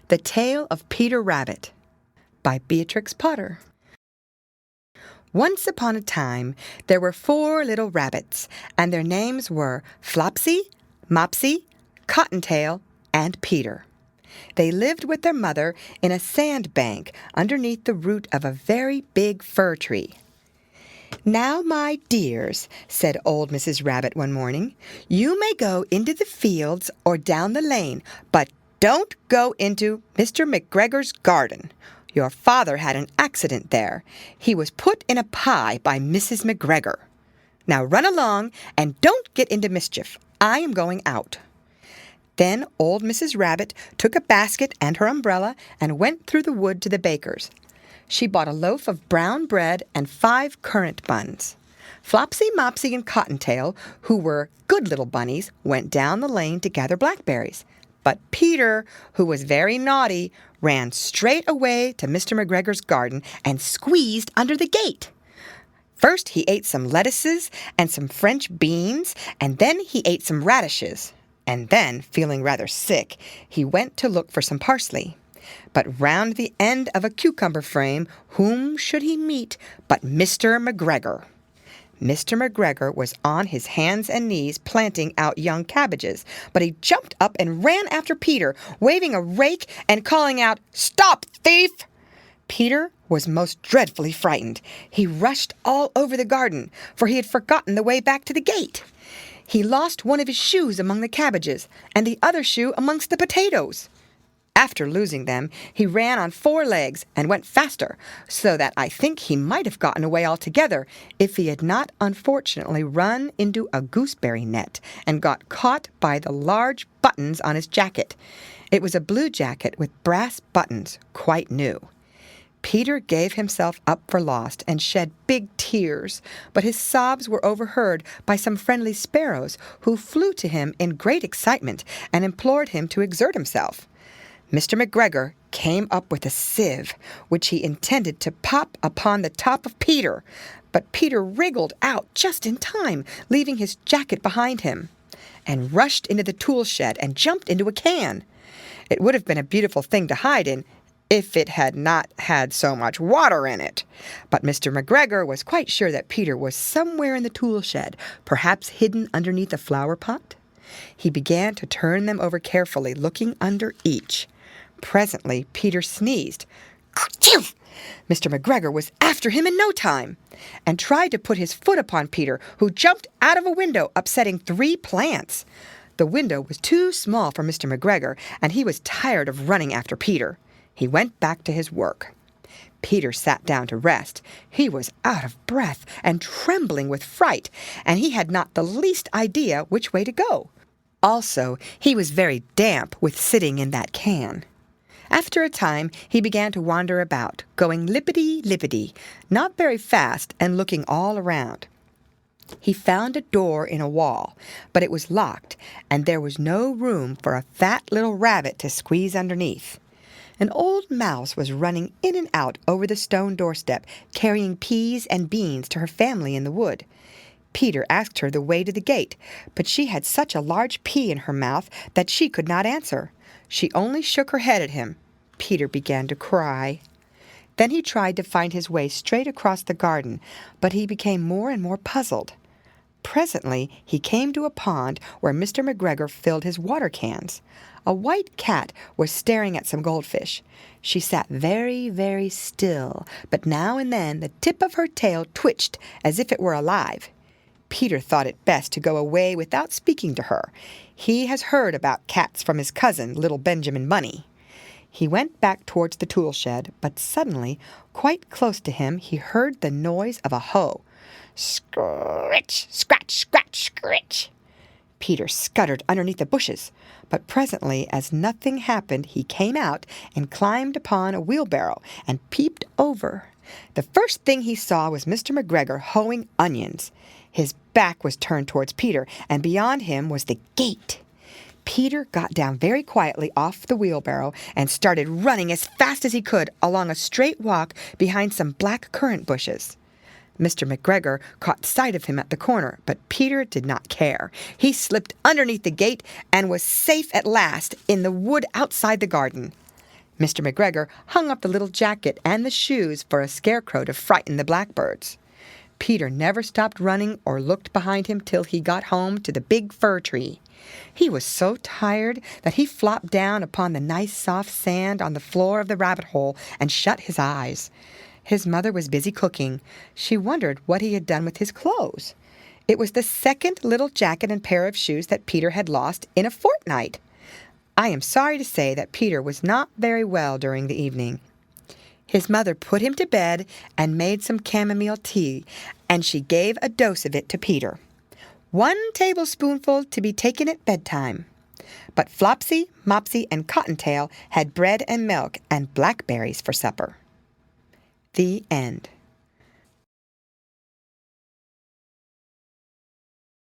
The Tale of Peter Rabbit by Beatrix Potter. Once upon a time, there were 4 little rabbits, and their names were Flopsy, Mopsy, Cottontail, and Peter. They lived with their mother in a sand bank underneath the root of a very big fir tree. "Now, my dears," said old Mrs. Rabbit one morning, "you may go into the fields or down the lane, but don't go into Mr. McGregor's garden. Your father had an accident there. He was put in a pie by Mrs. McGregor. Now run along and don't get into mischief. I am going out." Then old Mrs. Rabbit took a basket and her umbrella and went through the wood to the baker's. She bought a loaf of brown bread and 5 currant buns. Flopsy, Mopsy, and Cottontail, who were good little bunnies, went down the lane to gather blackberries. But Peter, who was very naughty, ran straight away to Mr. McGregor's garden and squeezed under the gate. First he ate some lettuces and some French beans, and then he ate some radishes. And then, feeling rather sick, he went to look for some parsley. But round the end of a cucumber frame, whom should he meet but Mr. McGregor? Mr. McGregor was on his hands and knees planting out young cabbages, but he jumped up and ran after Peter, waving a rake and calling out, "Stop, thief!" Peter was most dreadfully frightened. He rushed all over the garden, for he had forgotten the way back to the gate. He lost one of his shoes among the cabbages, and the other shoe amongst the potatoes. After losing them, he ran on 4 legs and went faster, so that I think he might have gotten away altogether if he had not unfortunately run into a gooseberry net and got caught by the large buttons on his jacket. It was a blue jacket with brass buttons, quite new. Peter gave himself up for lost and shed big tears, but his sobs were overheard by some friendly sparrows who flew to him in great excitement and implored him to exert himself. Mr. McGregor came up with a sieve, which he intended to pop upon the top of Peter, but Peter wriggled out just in time, leaving his jacket behind him, and rushed into the tool shed and jumped into a can. It would have been a beautiful thing to hide in, if it had not had so much water in it. But Mr. McGregor was quite sure that Peter was somewhere in the tool shed, perhaps hidden underneath a flower pot. He began to turn them over carefully, looking under each. Presently, Peter sneezed. "Achoo!" Mr. McGregor was after him in no time, and tried to put his foot upon Peter, who jumped out of a window, upsetting 3 plants. The window was too small for Mr. McGregor, and he was tired of running after Peter. He went back to his work. Peter sat down to rest. He was out of breath and trembling with fright, and he had not the least idea which way to go. Also, he was very damp with sitting in that can. After a time, he began to wander about, going lippity-lippity, not very fast, and looking all around. He found a door in a wall, but it was locked, and there was no room for a fat little rabbit to squeeze underneath. An old mouse was running in and out over the stone doorstep, carrying peas and beans to her family in the wood. Peter asked her the way to the gate, but she had such a large pea in her mouth that she could not answer. She only shook her head at him. Peter began to cry. Then he tried to find his way straight across the garden, but he became more and more puzzled. Presently he came to a pond where Mr. McGregor filled his water cans. A white cat was staring at some goldfish. She sat very, very still, but now and then the tip of her tail twitched as if it were alive. Peter thought it best to go away without speaking to her. He has heard about cats from his cousin, little Benjamin Bunny. He went back towards the tool shed, but suddenly, quite close to him, he heard the noise of a hoe. Scritch, scratch, scratch, scritch. Peter scuttered underneath the bushes, but presently, as nothing happened, he came out and climbed upon a wheelbarrow and peeped over. The first thing he saw was Mr. McGregor hoeing onions. His back was turned towards Peter, and beyond him was the gate. Peter got down very quietly off the wheelbarrow and started running as fast as he could along a straight walk behind some black currant bushes. Mr. McGregor caught sight of him at the corner, but Peter did not care. He slipped underneath the gate and was safe at last in the wood outside the garden. Mr. McGregor hung up the little jacket and the shoes for a scarecrow to frighten the blackbirds. Peter never stopped running or looked behind him till he got home to the big fir tree. He was so tired that he flopped down upon the nice soft sand on the floor of the rabbit hole and shut his eyes. His mother was busy cooking. She wondered what he had done with his clothes. It was the second little jacket and pair of shoes that Peter had lost in a fortnight. I am sorry to say that Peter was not very well during the evening. His mother put him to bed and made some chamomile tea, and she gave a dose of it to Peter. 1 tablespoonful to be taken at bedtime. But Flopsy, Mopsy, and Cottontail had bread and milk and blackberries for supper. The end.